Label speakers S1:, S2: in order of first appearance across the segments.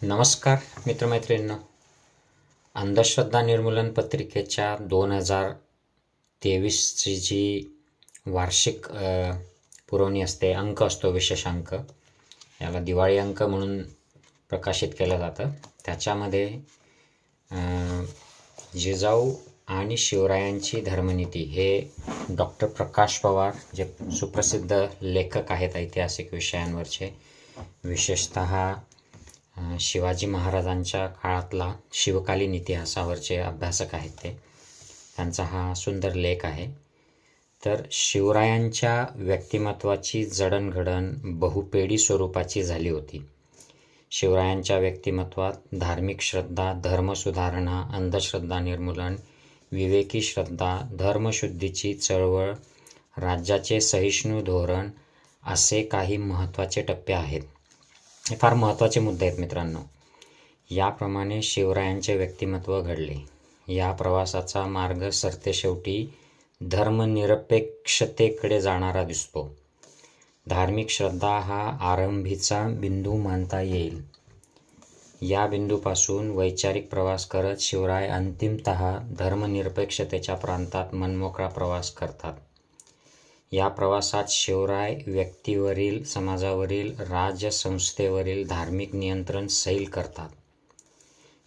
S1: नमस्कार मित्रमैत्रिणींनो. अंधश्रद्धा निर्मूलन पत्रिकेच्या 2023ची जी वार्षिक पुरवणी असते, अंक असतो, विशेष अंक, याला दिवाळी अंक म्हणून प्रकाशित केलं जातं. त्याच्यामध्ये जिजाऊ आणि शिवरायांची धर्मनीती हे डॉक्टर प्रकाश पवार, जे सुप्रसिद्ध लेखक आहेत ऐतिहासिक विषयांवरचे, विशेषतः शिवाजी महाराजांच्या काळातला शिवकालीन इतिहासावरचे अभ्यासक आहेत. त्यांचा हा सुंदर लेख आहे. तर शिवरायांच्या व्यक्तिमत्वाची जडणघडण बहुपेडी स्वरूपाची झाली होती. शिवरायांच्या व्यक्तिमत्वात धार्मिक श्रद्धा, धर्मसुधारणा, अंधश्रद्धा निर्मूलन, विवेकी श्रद्धा, धर्मशुद्धीची चळवळ, राज्याचे सहिष्णू धोरण असे काही महत्त्वाचे टप्पे आहेत. हे फार महत्त्वाचे मुद्दे आहेत मित्रांनो. याप्रमाणे शिवरायांचे व्यक्तिमत्व घडले. या प्रवासाचा मार्ग सरतेशेवटी धर्मनिरपेक्षतेकडे जाणारा दिसतो. धार्मिक श्रद्धा हा आरंभीचा बिंदू मानता येईल. या बिंदूपासून वैचारिक प्रवास करत शिवराय अंतिमतः धर्मनिरपेक्षतेच्या प्रांतात मनमोकळा प्रवास करतात. या प्रवासात शिवराय व्यक्तीवरील, समाजावरील, राजसंस्थेवरील धार्मिक नियंत्रण सैल करतात.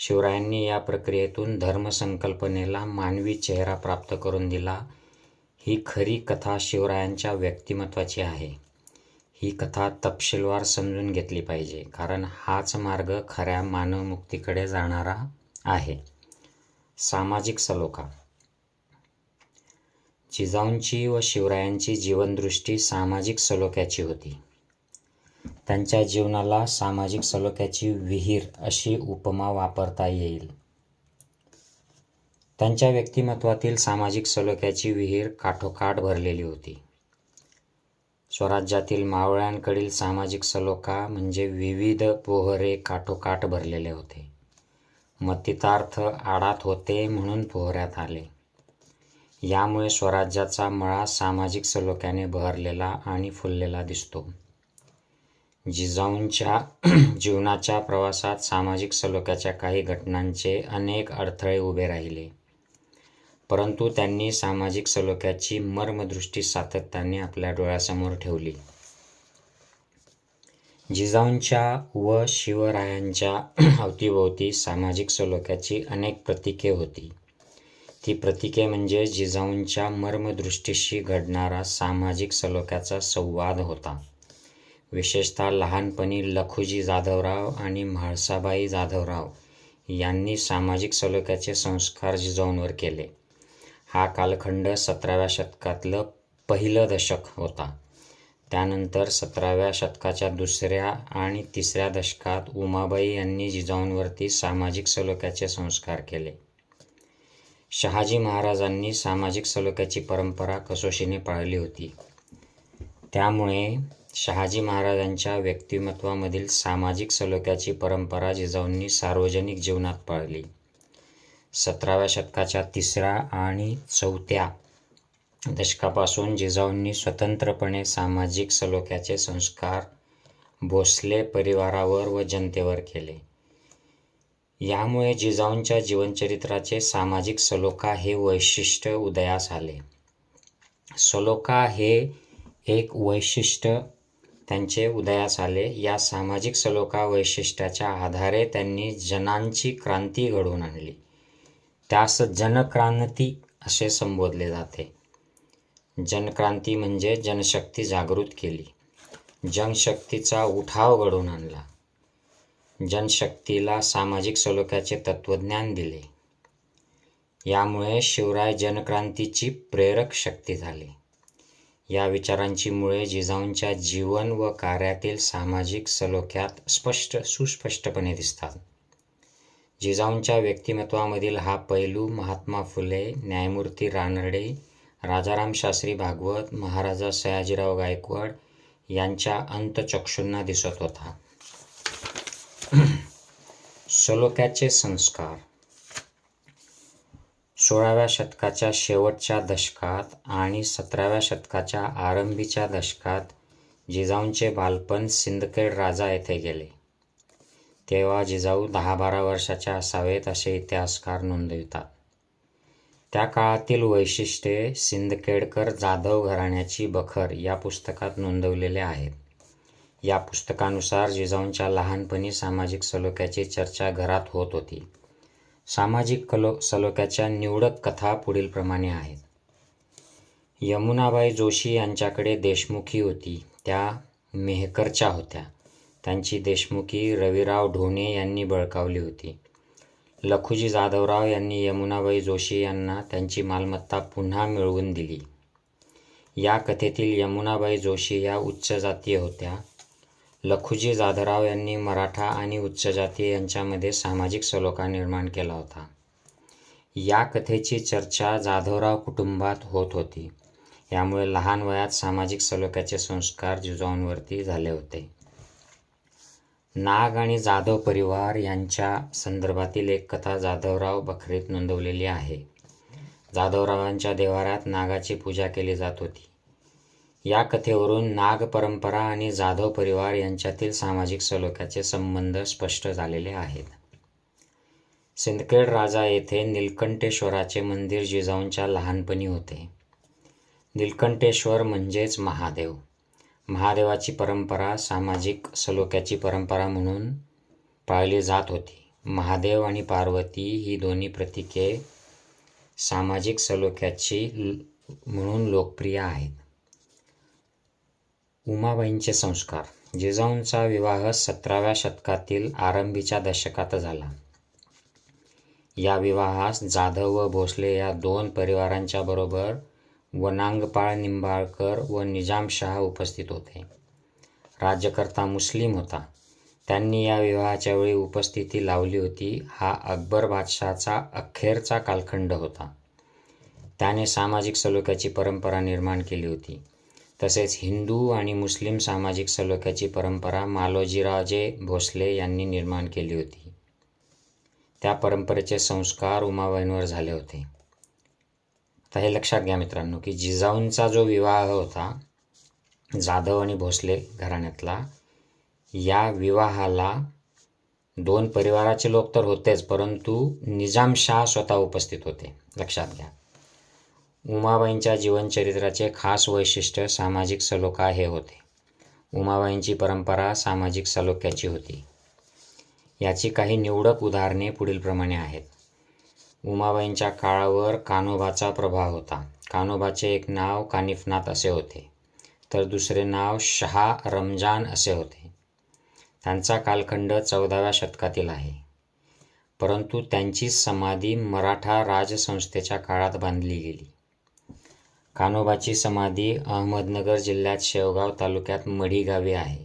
S1: शिवरायांनी या प्रक्रियेतून धर्मसंकल्पनेला मानवी चेहरा प्राप्त करून दिला. ही खरी कथा शिवरायांच्या व्यक्तिमत्वाची आहे. ही कथा तपशीलवार समजून घेतली पाहिजे, कारण हाच मार्ग खऱ्या मानवमुक्तीकडे जाणारा आहे. सामाजिक सलोखा. जिजाऊंची व शिवरायांची जीवनदृष्टी सामाजिक सलोख्याची होती. त्यांच्या जीवनाला सामाजिक सलोख्याची विहीर अशी उपमा वापरता येईल. त्यांच्या व्यक्तिमत्वातील सामाजिक सलोख्याची विहीर काठोकाठ भरलेली होती. स्वराज्यातील मावळ्यांकडील सामाजिक सलोखा म्हणजे विविध पोहरे काठोकाठ भरलेले होते. मतितार्थ आडात होते म्हणून पोहऱ्यात आले. यामुळे स्वराज्याचा मळा सामाजिक सलोख्याने बहरलेला आणि फुललेला दिसतो. जिजाऊंच्या जीवनाच्या प्रवासात सामाजिक सलोख्याच्या काही घटनांचे अनेक अडथळे उभे राहिले, परंतु त्यांनी सामाजिक सलोख्याची मर्मदृष्टी सातत्याने आपल्या डोळ्यासमोर ठेवली. जिजाऊंच्या व शिवरायांच्या अवतीभोवती सामाजिक सलोख्याची अनेक प्रतीके होती. ती प्रतीके म्हणजे जिजाऊंच्या मर्मदृष्टीशी घडणारा सामाजिक सलोख्याचा संवाद होता. विशेषतः लहानपणी लखुजी जाधवराव आणि म्हाळसाबाई जाधवराव यांनी सामाजिक सलोख्याचे संस्कार जिजाऊंवर केले. हा कालखंड 17व्या शतकातलं पहिलं दशक होता. त्यानंतर 17व्या शतकाच्या दुसऱ्या आणि तिसऱ्या दशकात उमाबाई यांनी जिजाऊंवरती सामाजिक सलोख्याचे संस्कार केले. शहाजी महाराजांनी सामाजिक सलोख्याची परंपरा कसोशीने पाळली होती. त्यामुळे शहाजी महाराजांच्या व्यक्तिमत्वामधील सामाजिक सलोख्याची परंपरा जिजाऊंनी सार्वजनिक जीवनात पाळली. 17व्या शतकाच्या तिसऱ्या आणि चौथ्या दशकापासून जिजाऊंनी स्वतंत्रपणे सामाजिक सलोख्याचे संस्कार भोसले परिवारावर व जनतेवर केले. यामुळे जिजाऊंच्या जीवनचरित्राचे सामाजिक सलोखा हे वैशिष्ट्य उदयास आले. सलोखा हे एक वैशिष्ट्य त्यांचे उदयास आले. या सामाजिक सलोखा वैशिष्ट्याच्या आधारे त्यांनी जनांची क्रांती घडवून आणली. त्यास जनक्रांती असे संबोधले जाते. जनक्रांती म्हणजे जनशक्ती जागृत केली, जनशक्तीचा उठाव घडवून आणला, जनशक्तीला सामाजिक सलोख्याचे तत्त्वज्ञान दिले. यामुळे शिवराय जनक्रांतीची प्रेरक शक्ती झाले. या विचारांची मुळे जिजाऊंच्या जीवन व कार्यातील सामाजिक सलोख्यात सुस्पष्टपणे दिसतात. जिजाऊंच्या व्यक्तिमत्वामधील हा पैलू महात्मा फुले, न्यायमूर्ती रानडे, राजाराम शास्त्री भागवत, महाराजा सयाजीराव गायकवाड यांच्या अंतःचक्षूंना दिसत होता. सलोख्याचे संस्कार. 16व्या शतकाच्या शेवटच्या दशकात आणि 17व्या शतकाच्या आरंभीच्या दशकात जिजाऊंचे बालपण सिंदखेड राजा येथे गेले. तेव्हा जिजाऊ 10-12 वर्षाच्या असावेत असे इतिहासकार नोंदवितात. त्या काळातील वैशिष्ट्ये सिंदखेडकर जाधव घराण्याची बखर या पुस्तकात नोंदवलेले आहेत. या पुस्तकानुसार जिजाऊंच्या लहानपणी सामाजिक सलोख्याची चर्चा घरात होत होती. सामाजिक सलोख्याच्या निवडक कथा पुढीलप्रमाणे आहेत. यमुनाबाई जोशी यांच्याकडे देशमुखी होती. त्या मेहकरच्या होत्या. त्यांची देशमुखी रविराव ढोणे यांनी बळकावली होती. लखुजी जाधवराव यांनी यमुनाबाई जोशी यांना त्यांची मालमत्ता पुन्हा मिळवून दिली. या कथेतील यमुनाबाई जोशी या उच्च जातीय होत्या. लखुजी जाधवराव यांनी मराठा आणि उच्च जाती यांच्यामध्ये सामाजिक सलोखा निर्माण केला होता. या कथेची चर्चा जाधवराव कुटुंबात होत होती. यामुळे लहान वयात सामाजिक सलोख्याचे संस्कार जिजाऊंवरती झाले होते. नाग आणि जाधव परिवार यांच्या संदर्भातील एक कथा जाधवराव बखरीत नोंदवलेली आहे. जाधवरावांच्या देव्हाऱ्यात नागाची पूजा केली जात होती. या कथेवरून नाग परंपरा आणि जाधव परिवार यांच्यातील सामाजिक सलोख्याचे संबंध स्पष्ट झालेले आहेत. सिंदखेड राजा येथे नीलकंठेश्वराचे मंदिर जिजाऊंच्या लहानपणी होते. नीलकंठेश्वर म्हणजेच महादेव. महादेवाची परंपरा सामाजिक सलोख्याची परंपरा म्हणून पाळली जात होती. महादेव आणि पार्वती ही दोन्ही प्रतीके सामाजिक सलोख्याची म्हणून लोकप्रिय आहेत. उमाबाईंचे संस्कार. जिजाऊंचा विवाह 17व्या शतकातील आरंभीच्या दशकात झाला. या विवाहास जाधव व भोसले या दोन परिवारांच्या बरोबर वनांगपाळ निंबाळकर व निजामशहा उपस्थित होते. राज्यकर्ता मुस्लिम होता. त्यांनी या विवाहाच्या वेळी उपस्थिती लावली होती. हा अकबर बादशहाचा अखेरचा कालखंड होता. त्याने सामाजिक सलोख्याची परंपरा निर्माण केली होती. तसेच हिंदू आणि मुस्लिम सामाजिक सलोख्याची परंपरा मालोजीराजे भोसले यांनी निर्माण केली होती. त्या परंपरेचे संस्कार उमाबाईंवर झाले होते. आता हे लक्षात घ्या मित्रांनो की जिजाऊंचा जो विवाह होता जाधव आणि भोसले घराण्यातला, या विवाहाला दोन परिवाराचे लोक तर होतेच, परंतु निजामशाह स्वतः उपस्थित होते. लक्षात घ्या. उमाबाईंच्या जीवनचरित्राचे खास वैशिष्ट्य सामाजिक सलोखा हे होते. उमाबाईंची परंपरा सामाजिक सलोख्याची होती. याची काही निवडक उदाहरणे पुढीलप्रमाणे आहेत. उमाबाईंच्या काळावर कान्होबाचा प्रभाव होता. कान्होबाचे एक नाव कानिफनाथ असे होते, तर दुसरे नाव शहा रमजान असे होते. त्यांचा कालखंड 14व्या शतकातील आहे, परंतु त्यांची समाधी मराठा राजसंस्थेच्या काळात बांधली गेली. कान्होबाची समाधी अहमदनगर जिल्ह्यात शेवगाव तालुक्यात मढी गावी आहे.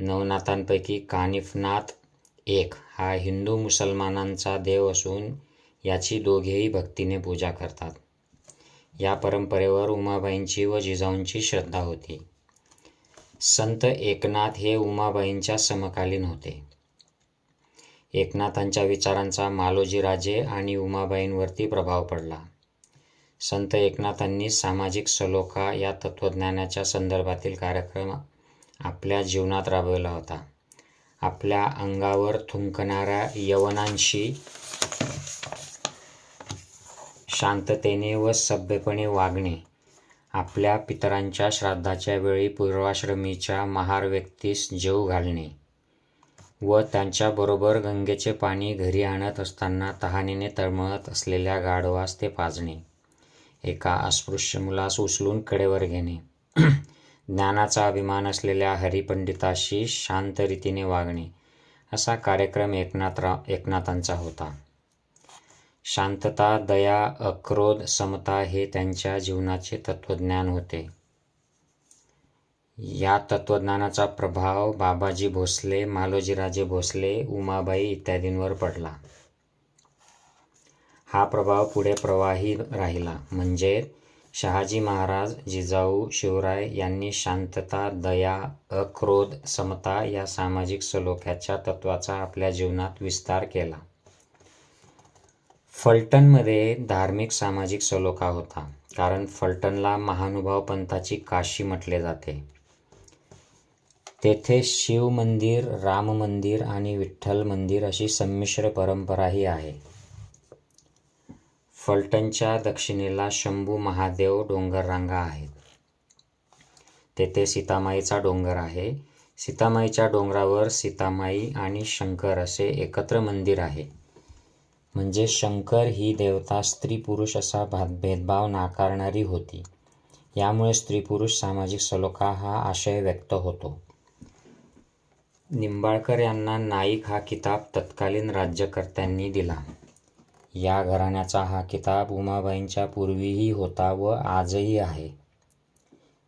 S1: नवनाथांपैकी कानिफनाथ एक हा हिंदू मुसलमानांचा देव असून याची दोघेही भक्तीने पूजा करतात. या परंपरेवर उमाबाईंची व जिजाऊंची श्रद्धा होती. संत एकनाथ हे उमाबाईंच्या समकालीन होते. एकनाथांच्या विचारांचा मालोजीराजे आणि उमाबाईंवरती प्रभाव पडला. संत एकनाथांनी सामाजिक सलोखा या तत्त्वज्ञानाच्या संदर्भातील कार्यक्रम आपल्या जीवनात राबवला होता. आपल्या अंगावर थुंकणाऱ्या यवनांशी शांततेने व सभ्यपणे वागणे, आपल्या पितरांच्या श्राद्धाच्या वेळी पूर्वाश्रमीच्या महार व्यक्तीस जेवू घालणे व त्यांच्याबरोबर गंगेचे पाणी घरी आणत असताना तहानेने तळमळत असलेल्या गाढवास ते पाजणे, एका अस्पृश्य मुलास उचलून कडेवर घेणे, ज्ञानाचा अभिमान असलेल्या हरिपंडिताशी शांत रीतीने वागणे, असा कार्यक्रम एकनाथांचा होता. शांतता, दया, अक्रोध, समता हे त्यांच्या जीवनाचे तत्त्वज्ञान होते. या तत्त्वज्ञानाचा प्रभाव बाबाजी भोसले, मालोजीराजे भोसले, उमाबाई इत्यादींवर पडला. हा प्रभाव पुढे प्रवाही राहिला. म्हणजे शहाजी महाराज, जिजाऊ, शिवराय यांनी शांतता, दया, अक्रोध, समता या सामाजिक सलोख्याच्या तत्त्वाचा आपल्या जीवनात विस्तार केला. फलटणमध्ये धार्मिक सामाजिक सलोखा होता, कारण फलटणला महानुभाव पंथाची काशी म्हटले जाते. तेथे शिव मंदिर, राम मंदिर आणि विठ्ठल मंदिर अशी संमिश्र परंपराही आहे. फलटणच्या दक्षिणेला शंभू महादेव डोंगररांगा आहेत. तेथे सीतामाईचा डोंगर आहे. सीतामाईच्या डोंगरावर सीतामाई आणि शंकर असे एकत्र मंदिर आहे. म्हणजे शंकर ही देवता स्त्री-पुरुष असा भेदभाव नाकारणारी होती. यामुळे स्त्री-पुरुष सामाजिक सलोखा हा आशय व्यक्त होतो. निंबाळकर यांना नाईक हा किताब तत्कालीन राज्यकर्त्यांनी दिला. या घराण्याचा हा किताब उमाबाईंच्या पूर्वीही होता व आजही आहे.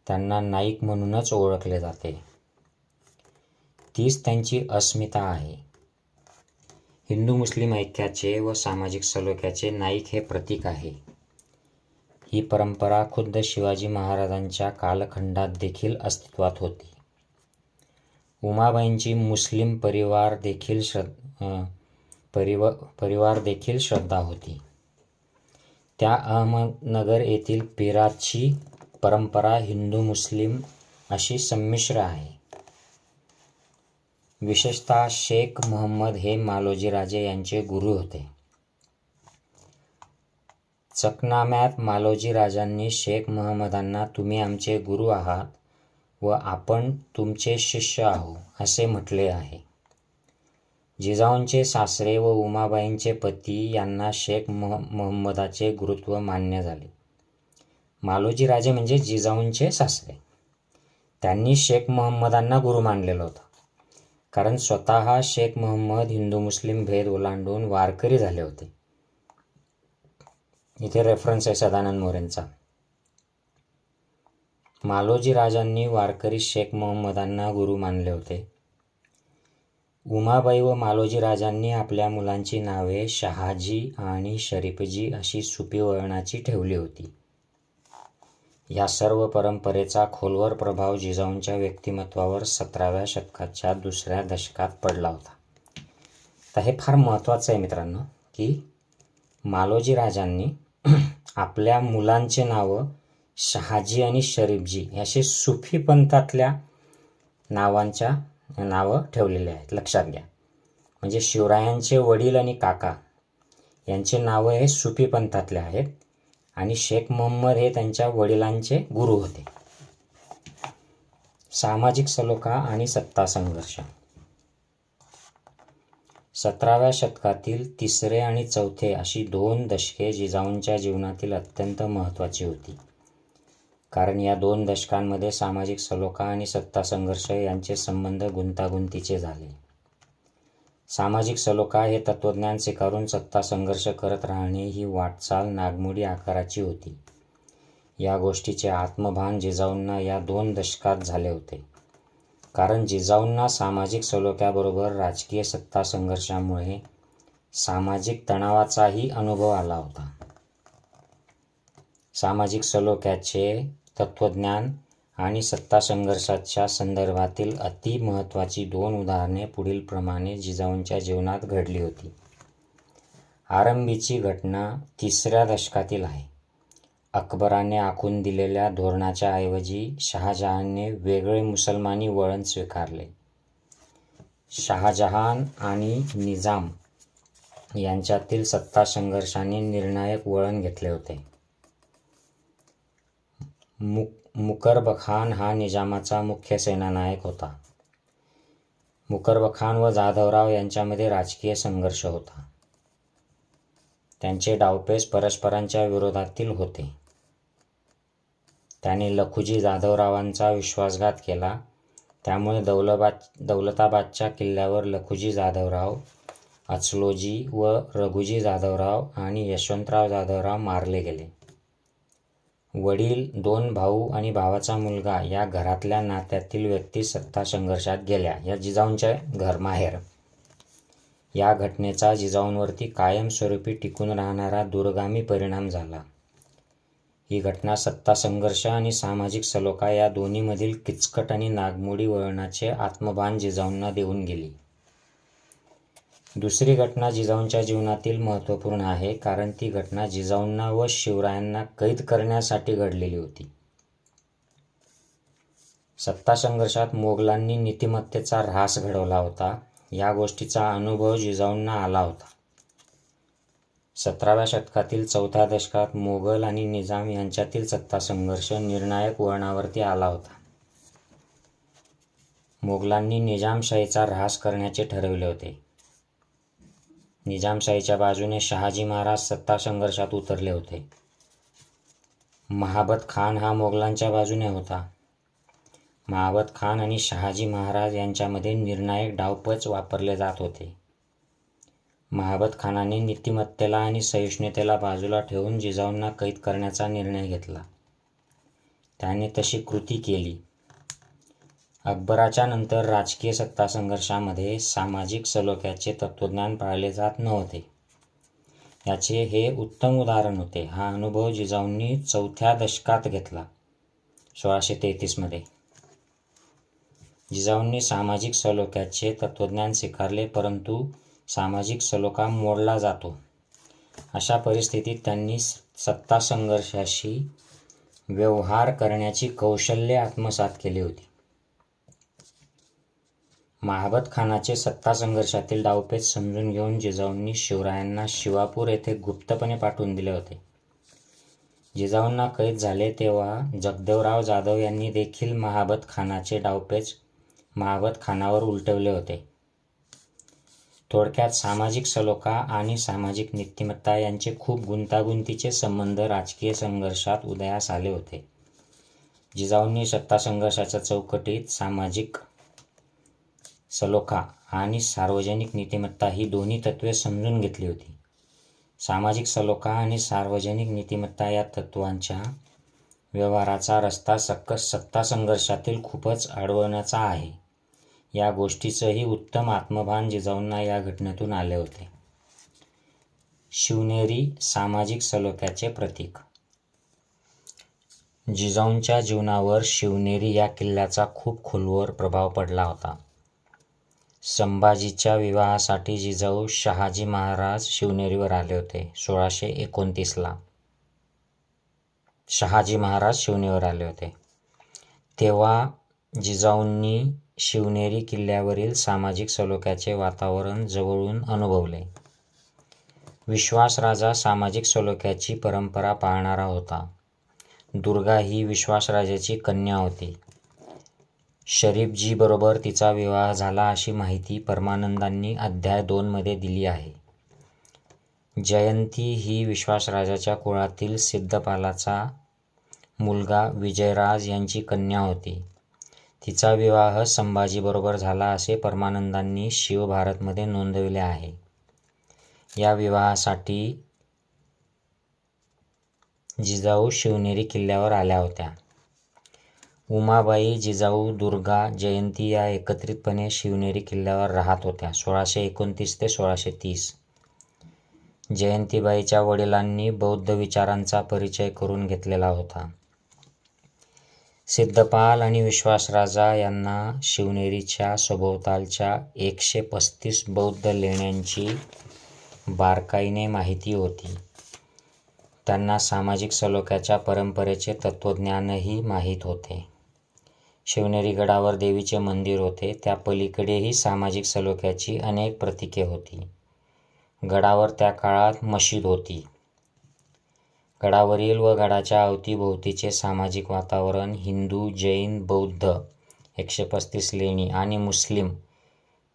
S1: त्यांना नाईक म्हणूनच ओळखले जाते. तीच त्यांची अस्मिता आहे. हिंदू मुस्लिम ऐक्याचे व सामाजिक सलोख्याचे नाईक हे प्रतीक आहे. ही परंपरा खुद्द शिवाजी महाराजांच्या कालखंडात देखील अस्तित्वात होती. उमाबाईंची मुस्लिम परिवार देखील श्रद्धा होती. त्या अहमदनगर येथील पीराची परंपरा हिंदू मुस्लिम अशी संमिश्र आहे. विशेषतः शेख महंमद हे मालोजीराजे यांचे गुरु होते. चकनाम्यात मालोजीराजांनी शेख महंमदांना तुम्ही आमचे गुरु आहात व आपण तुमचे शिष्य आहो असे म्हटले आहे. जिजाऊंचे सासरे व उमाबाईंचे पती यांना शेख महंमदाचे गुरुत्व मान्य झाले. मालोजीराजे म्हणजे जिजाऊंचे सासरे. त्यांनी शेख महंमदांना गुरु मानलेलं होतं. कारण स्वतः शेख महंमद हिंदू मुस्लिम भेद ओलांडून वारकरी झाले होते. इथे रेफरन्स आहे सदानंद मोरेंचा. मालोजीराजांनी वारकरी शेख महंमदांना गुरु मानले होते. उमाबाई व मालोजीराजांनी आपल्या मुलांची नावे शहाजी आणि शरीफजी अशी सुफी वळणाची ठेवली होती. या सर्व परंपरेचा खोलवर प्रभाव जिजाऊंच्या व्यक्तिमत्वावर 17व्या शतकाच्या दुसऱ्या दशकात पडला होता. तर हे फार महत्त्वाचं आहे मित्रांनो, की मालोजीराजांनी आपल्या मुलांचे नावं शहाजी आणि शरीफजी असे सुफी पंथातल्या नावं ठेवलेले आहेत. लक्षात घ्या. म्हणजे शिवरायांचे वडील आणि काका यांचे नावं हे सुफी पंथातले आहेत आणि शेख महंमद हे त्यांच्या वडिलांचे गुरु होते. सामाजिक सलोखा आणि सत्ता संघर्ष. 17व्या शतकातील तिसरे आणि चौथे अशी 2 दशके जिजाऊंच्या जीवनातील अत्यंत महत्त्वाची होती. कारण या 2 दशकांमध्ये सामाजिक सलोखा आणि सत्ता संघर्ष यांचे संबंध गुंतागुंतीचे झाले. सामाजिक सलोखा हे तत्त्वज्ञान स्वीकारून सत्ता संघर्ष करत राहणे ही वाटचाल नागमोडी आकाराची होती. या गोष्टीचे आत्मभान जिजाऊंना या 2 दशकात झाले होते. कारण जिजाऊंना सामाजिक सलोख्याबरोबर राजकीय सत्ता संघर्षामुळे सामाजिक तणावाचाही अनुभव आला होता. सामाजिक सलोख्याचे तत्त्वज्ञान आणि सत्ता संघर्षाच्या संदर्भातील अति महत्त्वाची 2 उदाहरणे पुढीलप्रमाणे जिजाऊंच्या जीवनात घडली होती. आरंभीची घटना 3ऱ्या दशकातील आहे. अकबराने आखून दिलेल्या धोरणाच्या ऐवजी शहाजहानने वेगळे मुसलमानी वळण स्वीकारले. शहाजहान आणि निजाम यांच्यातील सत्ता संघर्षाने निर्णायक वळण घेतले होते. मुकरबखान हा निजामाचा मुख्य सेनानायक होता. मुकरबखान व जाधवराव यांच्यामध्ये राजकीय संघर्ष होता. त्यांचे डावपेच परस्परांच्या विरोधातील होते. त्याने लखुजी जाधवरावांचा विश्वासघात केला. त्यामुळे दौलताबादच्या किल्ल्यावर लखुजी जाधवराव, अचलोजी व रघुजी जाधवराव आणि यशवंतराव जाधवराव मारले गेले. वडील, 2 भाऊ आणि भावाचा मुलगा या घरातल्या नात्यातील व्यक्ती सत्ता संघर्षात गेल्या. या जिजाऊंचे घर माहेर. या घटनेचा जिजाऊंवरती कायमस्वरूपी टिकून राहणारा दूरगामी परिणाम झाला. ही घटना सत्ता संघर्ष आणि सामाजिक सलोखा या दोन्हीमधील किचकट आणि नागमोडी वळणाचे आत्मभान जिजाऊंना देऊन गेली. दुसरी घटना जिजाऊंच्या जीवनातील महत्त्वपूर्ण आहे, कारण ती घटना जिजाऊंना व शिवरायांना कैद करण्यासाठी घडलेली होती. सत्ता संघर्षात मोगलांनी नीतिमत्तेचा ऱ्हास घडवला होता. या गोष्टीचा अनुभव जिजाऊंना आला होता. 17व्या शतकातील 4थ्या दशकात मोगल आणि निजाम यांच्यातील सत्ता संघर्ष निर्णायक वळणावरती आला होता. मोगलांनी निजामशाहीचा ऱ्हास करण्याचे ठरविले होते. निजामशाहीच्या बाजूने शहाजी महाराज सत्ता संघर्षात उतरले होते. महाबत खान हा मोगलांच्या बाजूने होता. महाबत खान आणि शहाजी महाराज यांच्यामध्ये निर्णायक डावपेच वापरले जात होते. महाबत खानाने नीतिमत्तेला आणि सहिष्णुतेला बाजूला ठेवून जिजाऊंना कैद करण्याचा निर्णय घेतला. त्याने तशी कृती केली. अकबराच्या नंतर राजकीय सत्ता संघर्षामध्ये सामाजिक सलोख्याचे तत्त्वज्ञान पाळले जात नव्हते. याचे हे उत्तम उदाहरण होते. हा अनुभव जिजाऊंनी 4थ्या दशकात घेतला. 1633 मध्ये जिजाऊंनी सामाजिक सलोख्याचे तत्त्वज्ञान स्वीकारले, परंतु सामाजिक सलोखा मोडला जातो. अशा परिस्थितीत त्यांनी सत्ता संघर्षाशी व्यवहार करण्याची कौशल्ये आत्मसात केली होती. महाबत खानाचे सत्ता संघर्षातील डावपेच समजून घेऊन जिजाऊंनी शिवरायांना शिवापूर येथे गुप्तपणे पाठवून दिले होते. जिजाऊंना कैद झाले तेव्हा जगदेवराव जाधव यांनी देखील महाबत खानाचे डावपेच महाबत खानावर उलटवले होते. थोडक्यात सामाजिक सलोखा आणि सामाजिक नीतिमत्ता यांचे खूप गुंतागुंतीचे संबंध राजकीय संघर्षात उदयास आले होते. जिजाऊंनी सत्ता संघर्षाच्या चौकटीत सामाजिक सलोखा आणि सार्वजनिक नीतिमत्ता ही दोन्ही तत्त्वे समजून घेतली होती. सामाजिक सलोखा आणि सार्वजनिक नीतिमत्ता या तत्त्वांच्या व्यवहाराचा रस्ता सत्ता संघर्षातील खूपच अडवण्याचा आहे. या गोष्टीचंही उत्तम आत्मभान जिजाऊंना या घटनेतून आले होते. शिवनेरी सामाजिक सलोख्याचे प्रतीक. जिजाऊंच्या जीवनावर शिवनेरी या किल्ल्याचा खूप खोलवर प्रभाव पडला होता. संभाजीच्या विवाहासाठी जिजाऊ शहाजी महाराज शिवनेरीवर आले होते. 1629 शहाजी महाराज शिवनेरीवर आले होते. तेव्हा जिजाऊंनी शिवनेरी किल्ल्यावरील सामाजिक सलोख्याचे वातावरण जवळून अनुभवले. विश्वासराजा सामाजिक सलोख्याची परंपरा पाळणारा होता. दुर्गा ही विश्वासराजाची कन्या होती. शरीफजीबरोबर तिचा विवाह झाला अशी माहिती परमानंदांनी अध्याय 2 मध्ये दिली आहे. जयंती ही विश्वासराजाच्या कुळातील सिद्धपालाचा मुलगा विजयराज यांची कन्या होती. तिचा विवाह संभाजीबरोबर झाला असे परमानंदांनी शिवभारतमध्ये नोंदविले आहे. या विवाहासाठी जिजाऊ शिवनेरी किल्ल्यावर आल्या होत्या. उमाबाई, जिजाऊ, दुर्गा, जयंती या एकत्रितपणे शिवनेरी किल्ल्यावर राहत होत्या. 1629 ते 1630. जयंतीबाईच्या वडिलांनी बौद्ध विचारांचा परिचय करून घेतलेला होता. सिद्धपाल आणि विश्वासराजा यांना शिवनेरीच्या सभोवतालच्या 135 बौद्ध लेण्यांची बारकाईने माहिती होती. त्यांना सामाजिक सलोख्याच्या परंपरेचे तत्त्वज्ञानही माहीत होते. शिवनेरी गडावर देवीचे मंदिर होते. त्या पलीकडेही सामाजिक सलोख्याची अनेक प्रतीके होती. गडावर त्या काळात मशीद होती. गडावरील व गडाच्या अवतीभोवतीचे सामाजिक वातावरण हिंदू, जैन, बौद्ध 135 लेणी आणि मुस्लिम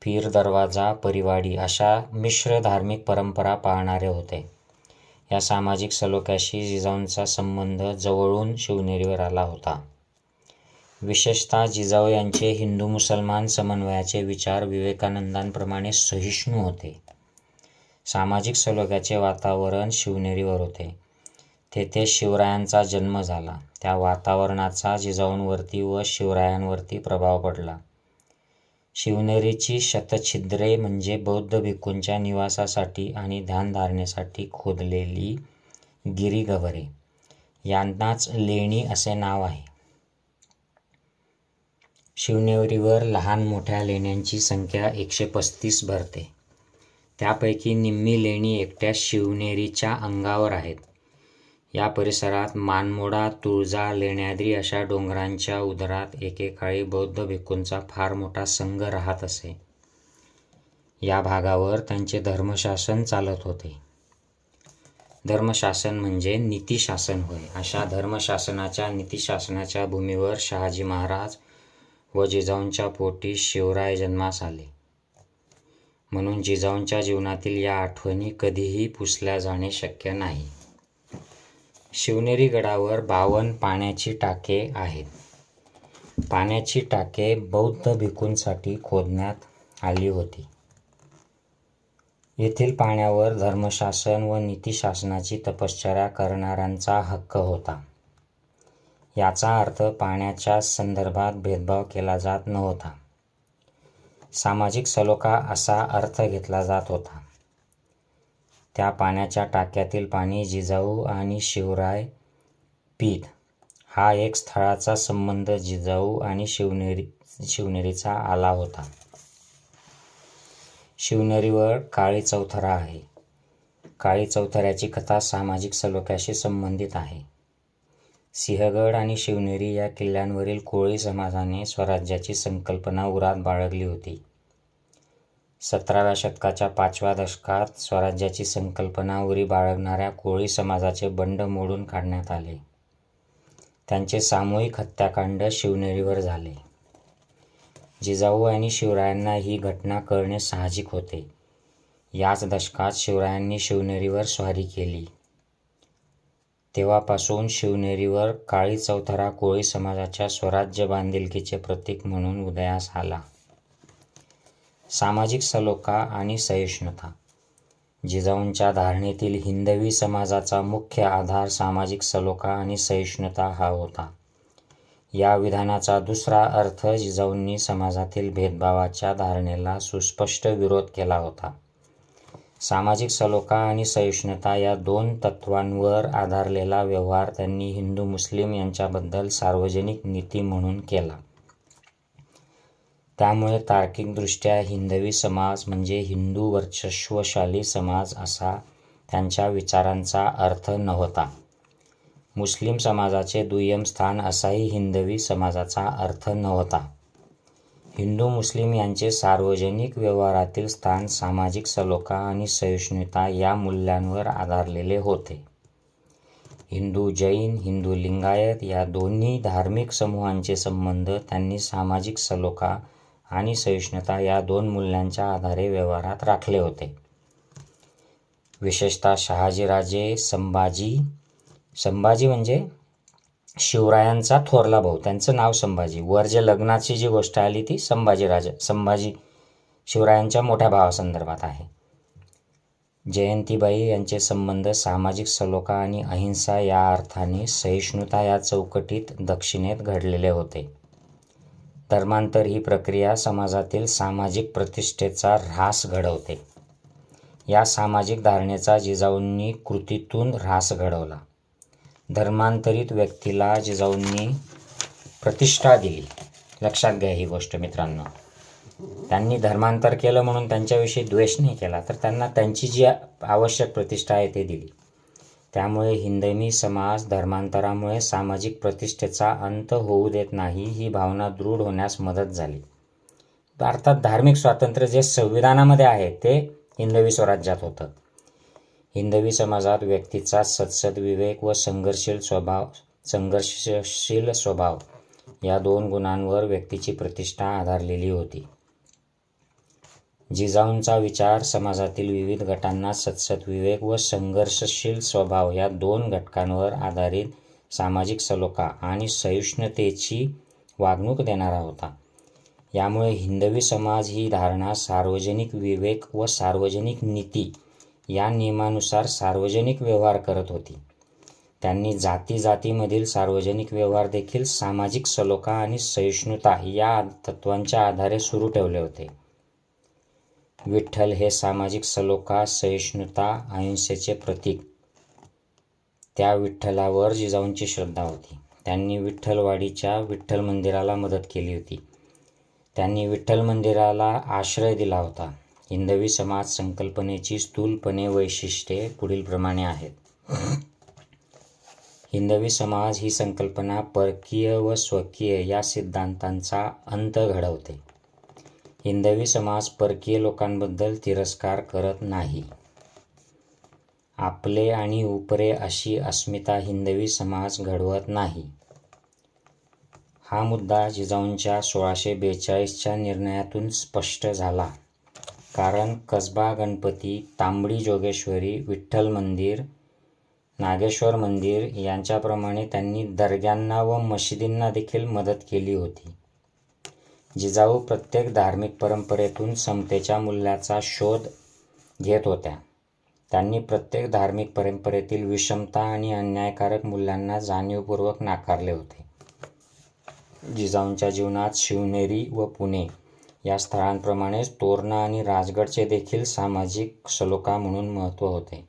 S1: पीर दरवाजा परिवाडी अशा मिश्र धार्मिक परंपरा पाळणारे होते. या सामाजिक सलोख्याशी जिजाऊंचा संबंध जवळून शिवनेरीवर आला होता. विशेषतः जिजाऊ यांचे हिंदू मुसलमान समन्वयाचे विचार विवेकानंदांप्रमाणे सहिष्णू होते. सामाजिक सलोख्याचे वातावरण शिवनेरीवर होते. तेथे शिवरायांचा जन्म झाला. त्या वातावरणाचा जिजाऊंवरती व शिवरायांवरती प्रभाव पडला. शिवनेरीची शतछिद्रे म्हणजे बौद्ध भिक्खूंच्या निवासासाठी आणि ध्यानधारणेसाठी खोदलेली गिरिगव्हरे. यांनाच लेणी असे नाव आहे. शिवनेरीवर लहान मोठ्या लेण्यांची संख्या 135 भरते. त्यापैकी निम्मी लेणी एकट्या शिवनेरीच्या अंगावर आहेत. या परिसरात मानमोडा, तुळजा, लेण्याद्री अशा डोंगरांच्या उदरात एकेकाळी बौद्ध भिक्खूंचा फार मोठा संघ राहत असे. या भागावर त्यांचे धर्मशासन चालत होते. धर्मशासन म्हणजे नीतिशासन होय. अशा धर्मशासनाच्या नीतिशासनाच्या भूमीवर शहाजी महाराज व जिजाऊंच्या पोटी शिवराय जन्मास आले. म्हणून जिजाऊंच्या जीवनातील या आठवणी कधीही पुसल्या जाणे शक्य नाही. शिवनेरी गडावर 52 पाण्याची टाके आहेत. पाण्याची टाके बौद्ध भिक्खूंसाठी खोदण्यात आली होती. येथील पाण्यावर धर्मशासन व नीतिशासनाची तपश्चर्या करणाऱ्यांचा हक्क होता. याचा अर्थ पाण्याच्या संदर्भात भेदभाव केला जात नव्हता. सामाजिक सलोखा असा अर्थ घेतला जात होता. त्या पाण्याच्या टाक्यातील पाणी जिजाऊ आणि शिवराय पीत हा एक स्थळाचा संबंध जिजाऊ आणि शिवनेरीचा आला होता. शिवनेरीवर काळी चौथरा आहे. काळी चौथऱ्याची कथा सामाजिक सलोख्याशी संबंधित आहे. सिंहगड आणि शिवनेरी या किल्ल्यांवरील कोळी समाजाने स्वराज्याची संकल्पना उरात बाळगली होती. 17व्या शतकाच्या 5व्या दशकात स्वराज्याची संकल्पना उरी बाळगणाऱ्या कोळी समाजाचे बंड मोडून काढण्यात आले. त्यांचे सामूहिक हत्याकांड शिवनेरीवर झाले. जिजाऊ आणि शिवरायांना ही घटना कळणे साहजिक होते. याच दशकात शिवरायांनी शिवनेरीवर स्वारी केली. तेव्हापासून शिवनेरीवर काळी चौथरा कोळी समाजाच्या स्वराज्य बांधिलकीचे प्रतीक म्हणून उदयास आला. सामाजिक सलोखा आणि सहिष्णुता. जिजाऊंच्या धारणेतील हिंदवी समाजाचा मुख्य आधार सामाजिक सलोखा आणि सहिष्णुता हा होता. या विधानाचा दुसरा अर्थ जिजाऊंनी समाजातील भेदभावाच्या धारणेला सुस्पष्ट विरोध केला होता. सामाजिक सलोखा आणि सहिष्णुता या 2 तत्वांवर आधारलेला व्यवहार त्यांनी हिंदू मुस्लिम यांच्याबद्दल सार्वजनिक नीती म्हणून केला. त्यामुळे तार्किकदृष्ट्या हिंदवी समाज म्हणजे हिंदू वर्चस्वशाली समाज असा त्यांच्या विचारांचा अर्थ नव्हता. मुस्लिम समाजाचे दुय्यम स्थान असाही हिंदवी समाजाचा अर्थ नव्हता. हिंदू मुस्लिम यांचे सार्वजनिक व्यवहारातील स्थान सामाजिक सलोखा आणि सहिष्णुता या मूल्यांवर आधारलेले होते. हिंदू जैन, हिंदू लिंगायत या दोन्ही धार्मिक समूहांचे संबंध त्यांनी सामाजिक सलोखा आणि सहिष्णुता या 2 मूल्यांच्या आधारे व्यवहारात राखले होते. विशेषतः शहाजीराजे संभाजी म्हणजे शिवरायांचा थोरला भाऊ, त्यांचं नाव संभाजी. वर जे लग्नाची जी गोष्ट आली ती संभाजी शिवरायांच्या मोठ्या भावासंदर्भात आहे. जयंतीबाई यांचे संबंध सामाजिक सलोखा आणि अहिंसा या अर्थाने सहिष्णुता या चौकटीत दक्षिणेत घडलेले होते. धर्मांतर ही प्रक्रिया समाजातील सामाजिक प्रतिष्ठेचा ऱ्हास घडवते. या सामाजिक धारणेचा जिजाऊंनी कृतीतून ऱ्हास घडवला. धर्मांतरित व्यक्तीला जिजाऊंनी प्रतिष्ठा दिली. लक्षात घ्या ही गोष्ट मित्रांनो. त्यांनी धर्मांतर केलं म्हणून त्यांच्याविषयी द्वेष नाही केला, तर त्यांना त्यांची जी आवश्यक प्रतिष्ठा आहे ते दिली. त्यामुळे हिंदवी समाज धर्मांतरामुळे सामाजिक प्रतिष्ठेचा अंत होऊ देत नाही ही भावना दृढ होण्यास मदत झाली. भारतात धार्मिक स्वातंत्र्य जे संविधानामध्ये आहे ते हिंदवी स्वराज्यात होतं. हिंदवी समाजात व्यक्तीचा सत्सद्विवेक व संघर्षशील स्वभाव या 2 गुणांवर व्यक्तीची प्रतिष्ठा आधारलेली होती. जिजाऊंचा विचार समाजातील विविध गटांना सत्सद्विवेक व संघर्षशील स्वभाव या 2 घटकांवर आधारित सामाजिक सलोखा आणि सहिष्णुतेची वागणूक देणारा होता. यामुळे हिंदवी समाज ही धारणा सार्वजनिक विवेक व सार्वजनिक नीती या नियमानुसार सार्वजनिक व्यवहार करत होती. त्यांनी जातीमधील सार्वजनिक व्यवहार देखील सामाजिक सलोखा आणि सहिष्णुता या तत्वांच्या आधारे सुरू ठेवले होते. विठ्ठल हे सामाजिक सलोखा, सहिष्णुता, अहिंसेचे प्रतीक. त्या विठ्ठलावर जिजाऊंची श्रद्धा होती. त्यांनी विठ्ठलवाडीच्या विठ्ठल मंदिराला मदत केली होती. त्यांनी विठ्ठल मंदिराला आश्रय दिला होता. हिंदवी समाज संकल्पनेची स्थूलपणे वैशिष्ट्ये पुढीलप्रमाणे आहेत. हिंदवी समाज ही संकल्पना परकीय व स्वकीय या सिद्धांतांचा अंत घडवते. हिंदवी समाज परकीय लोकांबद्दल तिरस्कार करत नाही. आपले आणि उपरे अशी अस्मिता हिंदवी समाज घडवत नाही. हा मुद्दा जिजाऊंच्या 1642च्या निर्णयातून स्पष्ट झाला. कारण कसबा गणपती, तांबडी जोगेश्वरी, विठ्ठल मंदिर, नागेश्वर मंदिर यांच्याप्रमाणे त्यांनी दर्ग्यांना व मशिदींना देखील मदत केली होती. जिजाऊ प्रत्येक धार्मिक परंपरेतून समतेच्या मूल्याचा शोध घेत होत्या. त्यांनी प्रत्येक धार्मिक परंपरेतील विषमता आणि अन्यायकारक मूल्यांना जाणीवपूर्वक नाकारले होते. जिजाऊंच्या जीवनात शिवनेरी व पुणे या स्थळांप्रमाणेच तोरणा आणि राजगडचे देखील सामाजिक सलोखा म्हणून महत्त्व होते.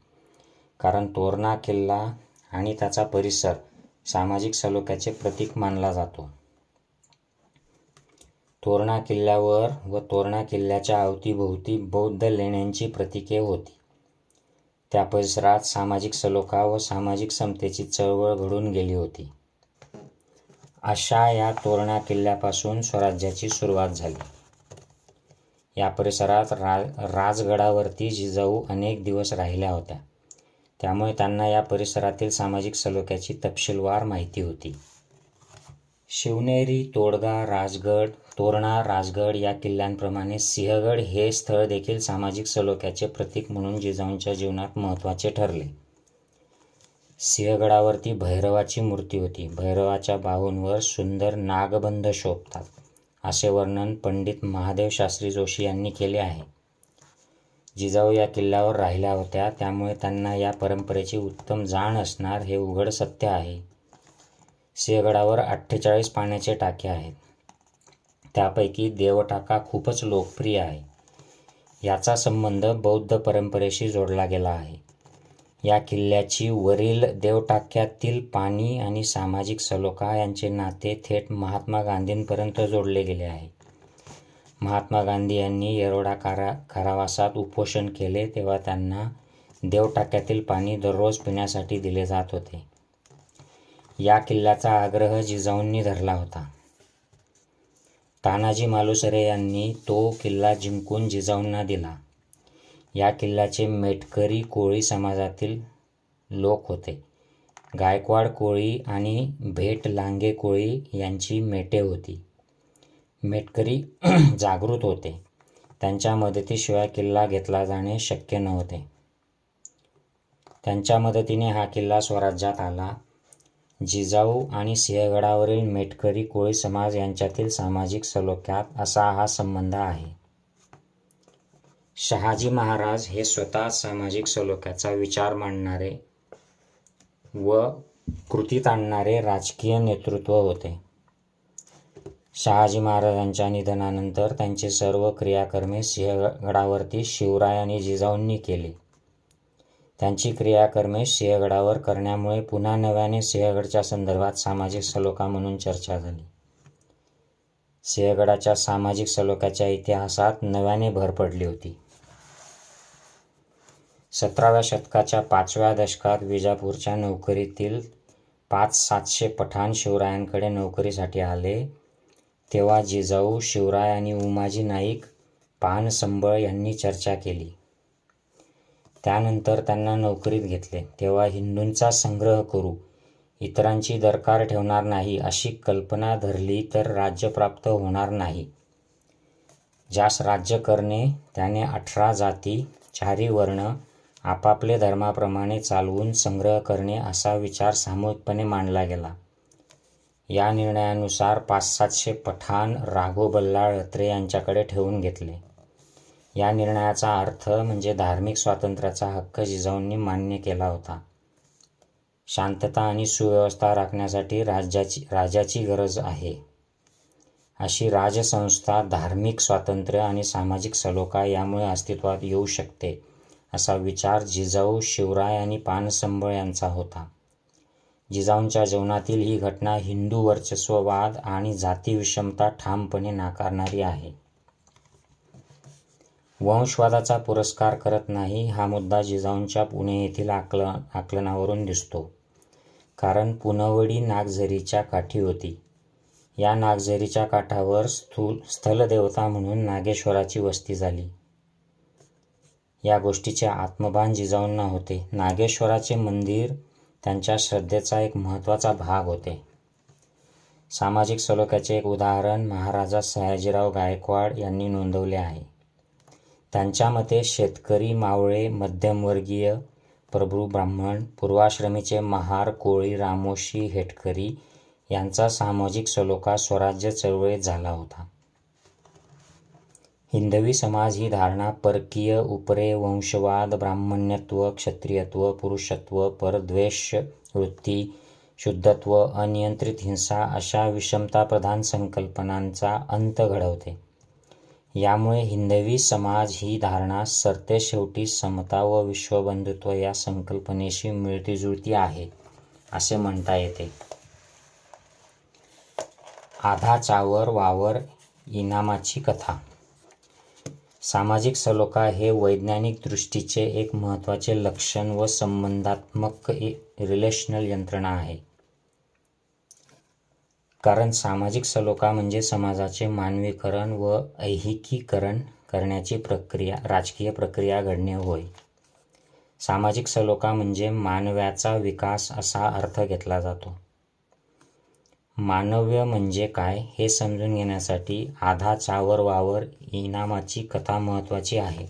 S1: कारण तोरणा किल्ला आणि त्याचा परिसर सामाजिक सलोख्याचे प्रतीक मानला जातो. तोरणा किल्ल्यावर व तोरणा किल्ल्याच्या अवतीभोवती बौद्ध लेण्यांची प्रतीके होती. त्या परिसरात सामाजिक सलोखा व सामाजिक समतेची चळवळ घडून गेली होती. अशा या तोरणा किल्ल्यापासून स्वराज्याची सुरुवात झाली. या परिसरात राजगडावरती जिजाऊ अनेक दिवस राहिल्या होत्या. त्यामुळे त्यांना या परिसरातील सामाजिक सलोख्याची तपशीलवार माहिती होती. शिवनेरी, तोडगा, राजगड, तोरणा, राजगड या किल्ल्यांप्रमाणे सिंहगड हे स्थळ देखील सामाजिक सलोख्याचे प्रतीक म्हणून जिजाऊंच्या जीवनात महत्त्वाचे ठरले. सिंहगडावरती भैरवाची मूर्ती होती. भैरवाच्या बाहूंवर सुंदर नागबंध शोभतात असे वर्णन पंडित महादेव शास्त्री जोशी यांनी केले आहे. जिजाऊ या किल्ल्यावर राहिल्या होत्या, त्यामुळे त्यांना या परंपरेची उत्तम जाण असणार हे उघड सत्य आहे. सिंहगडावर 48 पाण्याचे टाके आहेत. त्यापैकी देवटाका खूपच लोकप्रिय आहे. याचा संबंध बौद्ध परंपरेशी जोडला गेला आहे. या किल्ल्याची वरील देवटाक्यातील पाणी आणि सामाजिक सलोखा यांचे नाते थेट महात्मा गांधींपर्यंत जोडले गेले आहे. महात्मा गांधी यांनी येरवडा कारावासात उपोषण केले तेव्हा त्यांना देवटाक्यातील पाणी दररोज पिण्यासाठी दिले जात होते. या किल्ल्याचा आग्रह जिजाऊंनी धरला होता. तानाजी मालुसरे यांनी तो किल्ला जिंकून जिजाऊंना दिला. या किल्ल्याचे मेटकरी कोळी समाजातील लोक होते. गायकवाड कोळी आणि भेट लांगे कोळी यांची मेटे होती. मेटकरी जागृत होते. त्यांच्या मदतीशिवाय किल्ला घेतला जाणे शक्य नव्हते. त्यांच्या मदतीने हा किल्ला स्वराज्यात आला. जिजाऊ आणि सिंहगडावरील मेटकरी कोळी समाज यांच्यातील सामाजिक सलोख्यात असा हा संबंध आहे. शहाजी महाराज हे स्वतः सामाजिक सलोख्याचा विचार मांडणारे व कृतीत आणणारे राजकीय नेतृत्व होते. शहाजी महाराजांच्या निधनानंतर त्यांचे सर्व क्रियाकर्मे सिंहगडावरती शिवराय आणि जिजाऊंनी केली. त्यांची क्रियाकर्मे सिंहगडावर करण्यामुळे पुन्हा नव्याने सिंहगडच्या संदर्भात सामाजिक सलोखा म्हणून चर्चा झाली. सिंहगडाच्या सामाजिक सलोख्याच्या इतिहासात नव्याने भर पडली होती. 17व्या शतकाच्या 5व्या दशकात विजापूरच्या नौकरीतील 500-700 पठाण शिवरायांकडे नोकरीसाठी आले. तेव्हा जिजाऊ, शिवराय आणि उमाजी नाईक पानसंबळ यांनी चर्चा केली. त्यानंतर त्यांना नोकरीत घेतले. तेव्हा हिंदूंचा संग्रह करू, इतरांची दरकार ठेवणार नाही अशी कल्पना धरली तर राज्य प्राप्त होणार नाही. ज्यास राज्य करणे त्याने 18 जाती, 4 वर्ण आपापले धर्माप्रमाणे चालवून संग्रह करणे असा विचार सामूहिकपणे मांडला गेला. या निर्णयानुसार 500-700 पठाण राघो बल्लाळ अत्रे यांच्याकडे ठेवून घेतले. या निर्णयाचा अर्थ म्हणजे धार्मिक स्वातंत्र्याचा हक्क जिजाऊंनी मान्य केला होता. शांतता आणि सुव्यवस्था राखण्यासाठी राजाची गरज आहे. अशी राजसंस्था धार्मिक स्वातंत्र्य आणि सामाजिक सलोखा यामुळे अस्तित्वात येऊ शकते असा विचार जिजाऊ, शिवराय आणि पानसंबळ यांचा होता. जिजाऊंच्या जीवनातील ही घटना हिंदू वर्चस्ववाद आणि जाती विषमता ठामपणे नाकारणारी आहे. वंशवादाचा पुरस्कार करत नाही हा मुद्दा जिजाऊंच्या पुणे येथील आकलनावरून दिसतो. कारण पुनवडी नागझरीच्या काठी होती. या नागझरीच्या काठावर स्थलदेवता म्हणून नागेश्वराची वस्ती झाली. या गोष्टीचे आत्मभान जिजाऊंना होते. नागेश्वराचे मंदिर त्यांच्या श्रद्धेचा एक महत्त्वाचा भाग होते. सामाजिक सलोख्याचे एक उदाहरण महाराजा सयाजीराव गायकवाड यांनी नोंदवले आहे. त्यांच्या मते शेतकरी, मावळे, मध्यमवर्गीय, प्रभू ब्राह्मण, पूर्वाश्रमीचे महार, कोळी, रामोशी, हेटकरी यांचा सामाजिक सलोखा स्वराज्य चळवळीत झाला होता. हिंदवी समाज ही धारणा परकीय, उपरे, वंशवाद, ब्राह्मण्यत्व, क्षत्रियत्व, पुरुषत्व, परद्वेष वृत्ती, शुद्धत्व, अनियंत्रित हिंसा अशा विषमताप्रधान संकल्पनांचा अंत घडवते. यामुळे हिंदवी समाज ही धारणा सरतेशेवटी समता व विश्वबंधुत्व या संकल्पनेशी मिळतीजुळती आहे असे म्हणता येते. आधा चावर वावर इनामाची कथा. सामाजिक सलोखा हे वैज्ञानिक दृष्टीचे एक महत्त्वाचे लक्षण व संबंधात्मक रिलेशनल यंत्रणा आहे. कारण सामाजिक सलोखा म्हणजे समाजाचे मानवीकरण व ऐहिकीकरण करण्याची प्रक्रिया, राजकीय प्रक्रिया घडणे होय. सामाजिक सलोखा म्हणजे मानवाचा विकास असा अर्थ घेतला जातो. मानव्य म्हणजे काय हे समजून घेण्यासाठी आधा चावर वावर इनामाची कथा महत्त्वाची आहे.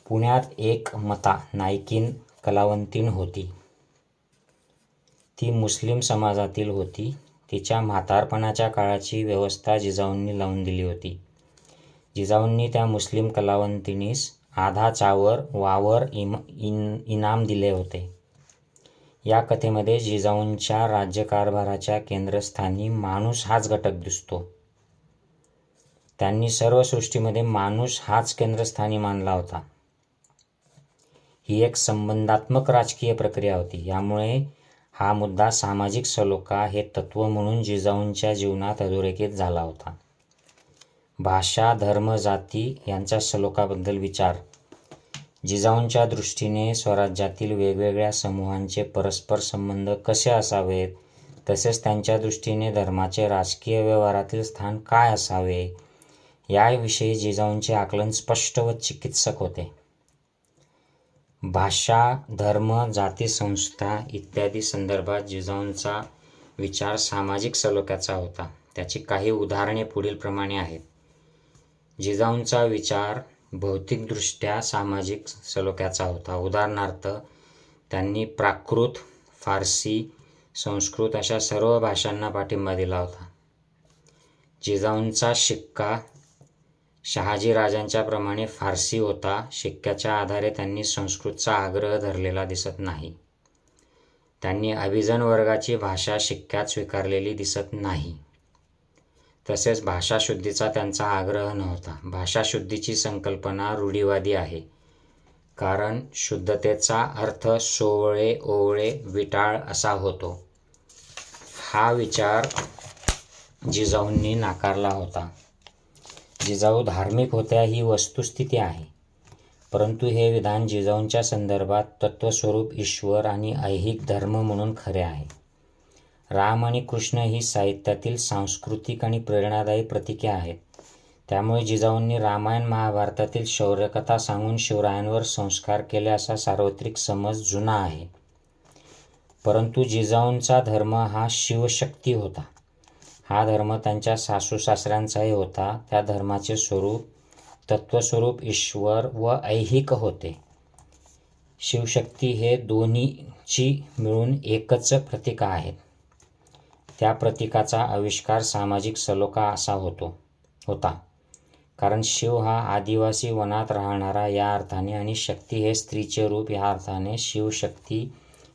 S1: पुण्यात एक मता नायकीन कलावंतीण होती. ती मुस्लिम समाजातील होती. तिच्या म्हातारपणाच्या काळाची व्यवस्था जिजाऊंनी लावून दिली होती. जिजाऊंनी त्या मुस्लिम कलावंतिणीस आधा चावर वावर इनाम दिले होते. या कथेमध्ये जिजाऊंच्या राज्यकारभाराच्या केंद्रस्थानी माणूस हाच घटक दिसतो. त्यांनी सर्व सृष्टीमध्ये माणूस हाच केंद्रस्थानी मानला होता. ही एक संबंधात्मक राजकीय प्रक्रिया होती. यामुळे हा मुद्दा सामाजिक सलोखा हे तत्त्व म्हणून जिजाऊंच्या जीवनात अधोरेखित झाला होता. भाषा, धर्म, जाती यांच्या सलोखाबद्दल विचार. जिजाऊंच्या दृष्टीने स्वराज्यातील वेगवेगळ्या समूहांचे परस्पर संबंध कसे असावेत, तसेच त्यांच्या दृष्टीने धर्माचे राजकीय व्यवहारातील स्थान काय असावे, याविषयी जिजाऊंचे आकलन स्पष्ट व चिकित्सक होते. भाषा, धर्म, जाती, संस्था इत्यादी संदर्भात जिजाऊंचा विचार सामाजिक सलोख्याचा होता. त्याची काही उदाहरणे पुढीलप्रमाणे आहेत. जिजाऊंचा विचार भौतिकदृष्ट्या सामाजिक सलोख्याचा होता. उदाहरणार्थ, त्यांनी प्राकृत, फारसी, संस्कृत अशा सर्व भाषांना पाठिंबा दिला होता. जिजाऊंचा शिक्का शहाजी राजांच्या प्रमाणे फारसी होता. शिक्क्याच्या आधारे त्यांनी संस्कृतचा आग्रह धरलेला दिसत नाही. त्यांनी अभिजन वर्गाची भाषा शिक्क्यात स्वीकारलेली दिसत नाही. तसेच भाषाशुद्धीचा त्यांचा आग्रह नव्हता. भाषाशुद्धीची संकल्पना रूढीवादी आहे. कारण शुद्धतेचा अर्थ सोवळे, ओवळे, विटाळ असा होतो. हा विचार जिजाऊंनी नाकारला होता. जिजाऊ धार्मिक होत्या ही वस्तुस्थिती आहे. परंतु हे विधान जिजाऊंच्या संदर्भात तत्त्वस्वरूप ईश्वर आणि ऐहिक धर्म म्हणून खरे आहे. राम आणि कृष्ण ही साहित्यातील सांस्कृतिक आणि प्रेरणादायी प्रतीके आहेत. त्यामुळे जिजाऊंनी रामायण महाभारतातील शौर्यकथा सांगून शिवरायांवर संस्कार केले असा सार्वत्रिक समज जुना आहे. परंतु जिजाऊंचा धर्म हा शिवशक्ती होता. हा धर्म त्यांच्या सासूसासऱ्यांचाही होता. त्या धर्माचे स्वरूप तत्त्वस्वरूप ईश्वर व ऐहिक होते. शिवशक्ती हे दोन्हीची मिळून एकच प्रतीक आहेत. त्या प्रतीकाचा आविष्कार सामाजिक सलोखा असा होता. कारण शिव हा आदिवासी वनात राहणारा या अर्थाने आणि शक्ती हे स्त्रीचे रूप या अर्थाने शिवशक्ती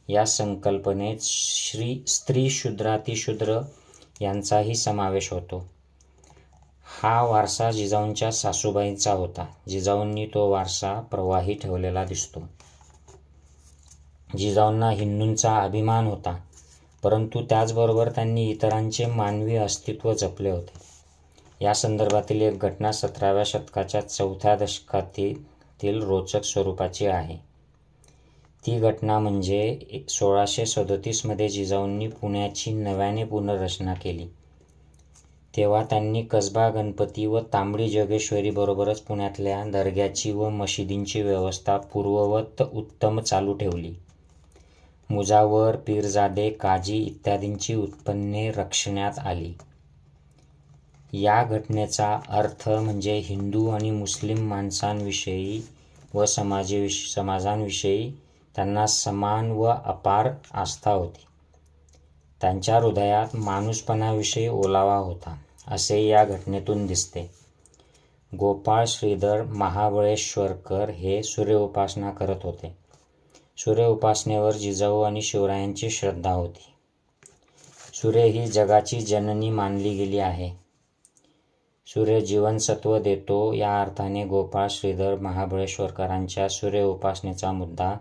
S1: या संकल्पनेत स्त्री शूद्रातिशूद्र यांचाही समावेश होतो. हा वारसा जिजाऊंच्या सासूबाईंचा होता. जिजाऊंनी तो वारसा प्रवाही ठेवलेला दिसतो. जिजाऊंना हिंदूंचा अभिमान होता. परंतु त्याचबरोबर त्यांनी इतरांचे मानवी अस्तित्व जपले होते. या संदर्भातील एक घटना 17व्या शतकाच्या 4थ्या दशकातील रोचक स्वरूपाची आहे. ती घटना म्हणजे 1637मध्ये जिजाऊंनी पुण्याची नव्याने पुनर्रचना केली. तेव्हा त्यांनी कसबा गणपती व तांबडी जोगेश्वरी बरोबरच पुण्यातल्या दर्ग्याची व मशिदींची व्यवस्था पूर्ववत उत्तम चालू ठेवली. मुजावर, पीरजादे, काजी इत्यादींची उत्पन्ने रक्षण्यात आली. या घटनेचा अर्थ म्हणजे हिंदू आणि मुस्लिम माणसांविषयी व समाजांविषयी त्यांना समान व अपार आस्था होती. त्यांच्या हृदयात माणूसपणाविषयी ओलावा होता, असे या घटनेतून दिसते. गोपाळ श्रीधर महाबळेश्वरकर हे सूर्योपासना करत होते. सूर्योपासनेवर जिजाऊ आणि शिवरायांची श्रद्धा होती. सूर्य ही जगाची जननी मानली गेली आहे. सूर्य जीवनसत्व देतो, या अर्थाने गोपाळ श्रीधर महाबळेश्वरकरांच्या सूर्य उपासनेचा मुद्दा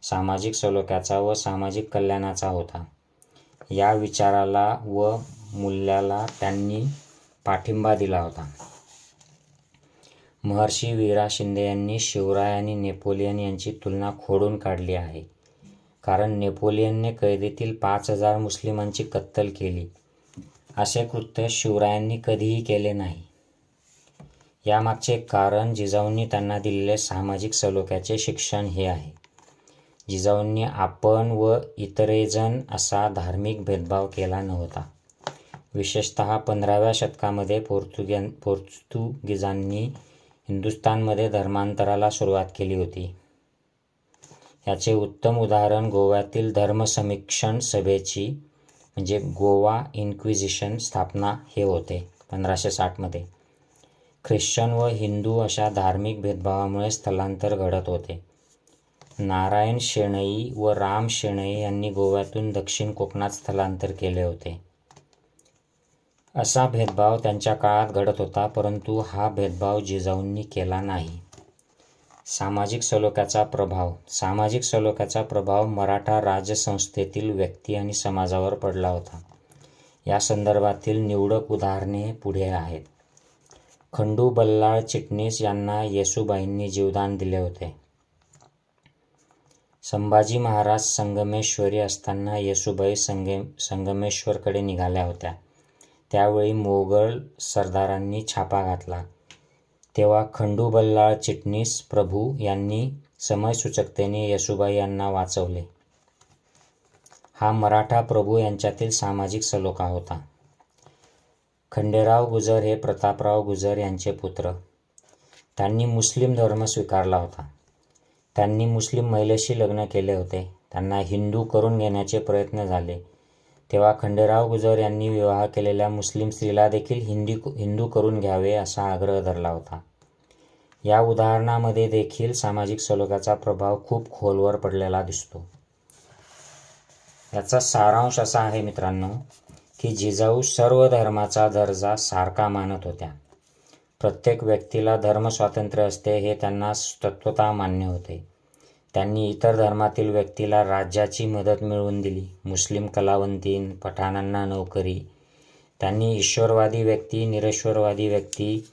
S1: सामाजिक सलोख्याचा व सामाजिक कल्याणाचा होता. या विचाराला व मूल्याला त्यांनी पाठिंबा दिला होता. महर्षी वीरा शिंदे यांनी शिवराय आणि नेपोलियन यांची तुलना खोडून काढली आहे. कारण नेपोलियनने कैदेतील 5,000 मुस्लिमांची कत्तल केली, असे कृत्य शिवरायांनी कधीही केले नाही. यामागचे कारण जिजाऊंनी त्यांना दिलेले सामाजिक सलोख्याचे शिक्षण हे आहे. जिजाऊंनी आपण व इतरेजण असा धार्मिक भेदभाव केला नव्हता. विशेषतः 15व्या शतकामध्ये पोर्तुगीजांनी हिंदुस्थानमध्ये धर्मांतराला सुरुवात केली होती. याचे उत्तम उदाहरण गोव्यातील धर्मसमीक्षण सभेची म्हणजे गोवा इन्क्विजिशन स्थापना हे होते 1560मध्ये. ख्रिश्चन व हिंदू अशा धार्मिक भेदभावामुळे स्थलांतर घडत होते. नारायण शेणई व राम शेणई यांनी गोव्यातून दक्षिण कोकणात स्थलांतर केले होते. असा भेदभाव त्यांच्या काळात घडत होता, परंतु हा भेदभाव जिजाऊंनी केला नाही. सामाजिक सलोख्याचा प्रभाव मराठा राजसंस्थेतील व्यक्ती आणि समाजावर पडला होता. या संदर्भातील निवडक उदाहरणे पुढे आहेत. खंडू बल्लाळ चिटणीस यांना येसूबाईंनी जीवदान दिले होते. संभाजी महाराज संगमेश्वरी असताना येसूबाई संगमेश्वरकडे निघाल्या होत्या. त्यावेळी मोगल सरदारांनी छापा घातला. तेव्हा खंडू बल्लाळ चिटणीस प्रभू यांनी समयसूचकतेने येसूबाई यांना वाचवले. हा मराठा प्रभू यांच्यातील सामाजिक सलोखा होता. खंडेराव गुजर हे प्रतापराव गुजर यांचे पुत्र. त्यांनी मुस्लिम धर्म स्वीकारला होता. त्यांनी मुस्लिम महिलेशी लग्न केले होते. त्यांना हिंदू करून घेण्याचे प्रयत्न झाले. तेव्हा खंडेराव गुजर यांनी विवाह केलेल्या मुस्लिम स्त्रीला देखील हिंदू करून घ्यावे असा आग्रह धरला होता. या उदाहरणामध्ये देखील सामाजिक सलोख्याचा प्रभाव खूप खोलवर पडलेला दिसतो. याचा सारांश असा आहे मित्रांनो, की जिजाऊ सर्व धर्माचा दर्जा सारखा मानत होत्या. प्रत्येक व्यक्तीला धर्मस्वातंत्र्य असते हे त्यांना तत्वतः मान्य होते. त्यांनी इतर धर्मातील व्यक्तीला राज्याची मदत मिळवून दिली. मुस्लिम कलावंतीन, पठाणांना नोकरी. त्यांनी ईश्वरवादी व्यक्ती, निरेश्वरवादी व्यक्ती,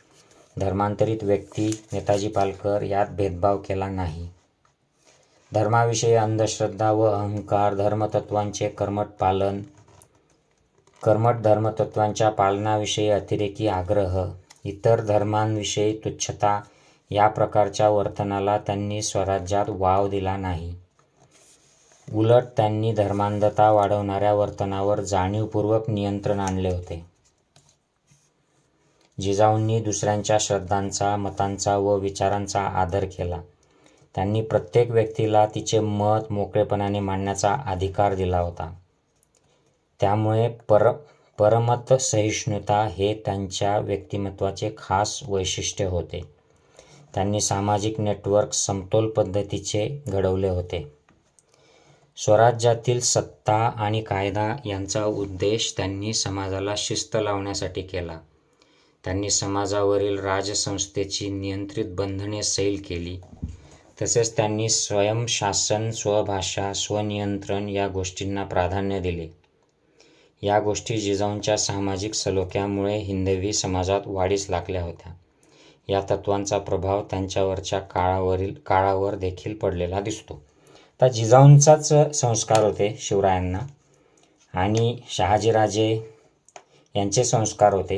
S1: धर्मांतरित व्यक्ती, नेताजी पालकर यात भेदभाव केला नाही. धर्माविषयी अंधश्रद्धा व अहंकार, कर्मठ धर्मतत्वांच्या पालनाविषयी अतिरेकी आग्रह, इतर धर्मांविषयी तुच्छता या प्रकारच्या वर्तनाला त्यांनी स्वराज्यात वाव दिला नाही. उलट त्यांनी धर्मांधता वाढवणाऱ्या वर्तनावर जाणीवपूर्वक नियंत्रण आणले होते. जिजाऊंनी दुसऱ्यांच्या श्रद्धांचा, मतांचा व विचारांचा आदर केला. त्यांनी प्रत्येक व्यक्तीला तिचे मत मोकळेपणाने मांडण्याचा अधिकार दिला होता. त्यामुळे परमत सहिष्णुता हे त्यांच्या व्यक्तिमत्वाचे खास वैशिष्ट्य होते. त्यांनी सामाजिक नेटवर्क समतोल पद्धतीचे घडवले होते. स्वराज्यातील सत्ता आणि कायदा यांचा उद्देश त्यांनी समाजाला शिस्त लावण्यासाठी केला. त्यांनी समाजावरील राजसंस्थेची नियंत्रित बंधने सैल केली. तसेच त्यांनी स्वयंशासन, स्वभाषा, स्वनियंत्रण या गोष्टींना प्राधान्य दिले. या गोष्टी जिजाऊंच्या सामाजिक सलोख्यामुळे हिंदवी समाजात वाढीस लागल्या होत्या. या तत्त्वांचा प्रभाव त्यांच्यावरच्या काळावर देखील पडलेला दिसतो. आता जिजाऊंचाच संस्कार होते शिवरायांना आणि शहाजीराजे यांचे संस्कार होते.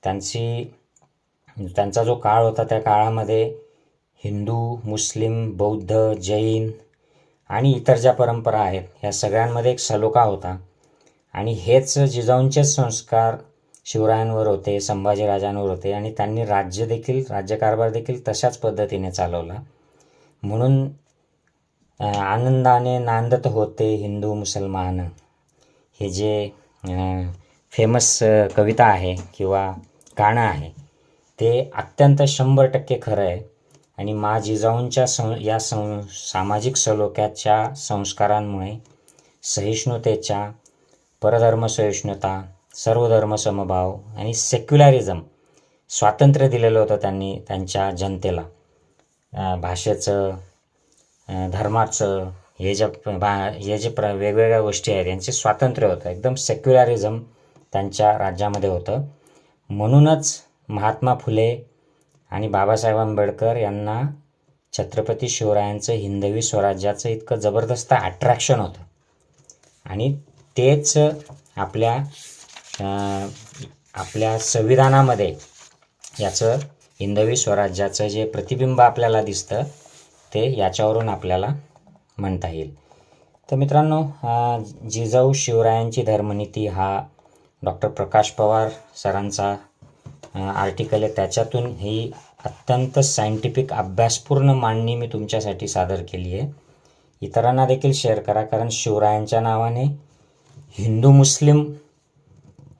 S1: त्यांचा जो काळ होता त्या काळामध्ये हिंदू, मुस्लिम, बौद्ध, जैन आणि इतर ज्या परंपरा आहेत ह्या सगळ्यांमध्ये एक सलोखा होता आणि हेच जिजाऊंचेच संस्कार शिवरायांवर होते, संभाजीराजांवर होते आणि त्यांनी राज्यकारभार देखील तशाच पद्धतीने चालवला. म्हणून आनंदाने नांदत होते हिंदू मुसलमान हे जे फेमस कविता आहे किंवा गाणं आहे ते अत्यंत 100% खरं आहे. आणि मा जिजाऊंच्या या सामाजिक सलोख्याच्या संस्कारांमुळे सहिष्णुतेच्या, परधर्मसहिष्णुता, सर्वधर्म समभाव आणि सेक्युलरिझम स्वातंत्र्य दिलेलं होतं त्यांनी त्यांच्या जनतेला. भाषेचं, धर्माचं हे जे वेगवेगळ्या गोष्टी आहेत यांचे स्वातंत्र्य होतं. एकदम सेक्युलरिझम त्यांच्या राज्यामध्ये होतं. म्हणूनच महात्मा फुले आणि बाबासाहेब आंबेडकर यांना छत्रपती शिवरायांचं हिंदवी स्वराज्याचं इतकं जबरदस्त अट्रॅक्शन होतं आणि तेच आपल्या संविधानामध्ये याचं हिंदवी स्वराज्याचं जे प्रतिबिंब आपल्याला दिसतं ते याच्यावरून आपल्याला म्हणता येईल. तर मित्रांनो, जिजाऊ शिवरायांची धर्मनीती हा डॉक्टर प्रकाश पवार सरांचा आर्टिकल आहे. त्याच्यातून ही अत्यंत सायंटिफिक अभ्यासपूर्ण मांडणी मी तुमच्यासाठी सादर केली आहे. इतरांना देखील शेअर करा, कारण शिवरायांच्या नावाने हिंदू मुस्लिम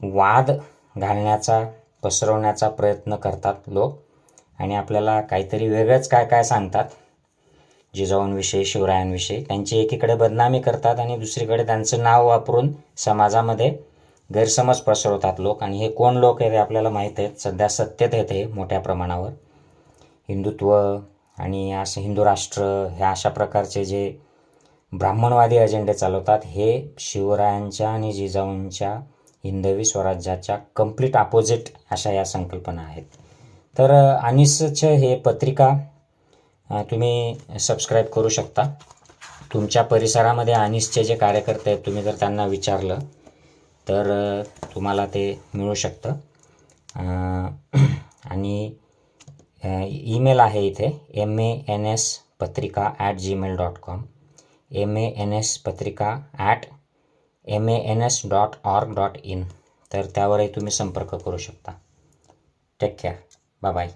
S1: वाद पसरवण्याचा प्रयत्न करतात लोक आणि आपल्याला काहीतरी वेगळंच काय सांगतात जिजाऊंविषयी, शिवरायांविषयी. त्यांची एकीकडे बदनामी करतात आणि दुसरीकडे त्यांचं नाव वापरून समाजामध्ये गैरसमज पसरवतात लोक. आणि हे कोण लोक आहेत हे आपल्याला माहीत आहेत. सध्या सत्तेत आहेत हे मोठ्या प्रमाणावर. हिंदुत्व आणि असं हिंदू राष्ट्र ह्या अशा प्रकारचे जे ब्राह्मणवादी अजेंडे चालवतात हे शिवरायांच्या आणि जिजाऊंच्या हिंदवी स्वराज्याच्या कम्प्लीट अपोजिट अशा या संकल्पना आहेत. तर अनिसचं हे पत्रिका तुम्ही सबस्क्राईब करू शकता. तुमच्या परिसरामध्ये अनिसचे जे कार्यकर्ते आहेत तुम्ही जर त्यांना विचारलं तर तुम्हाला ते मिळू शकतं. आणि ईमेल आहे इथे manspatrika@gmail.com, manspatrika@mans.org.in. तर त्यावरही तुम्ही संपर्क करू शकता. Take care. Bye bye.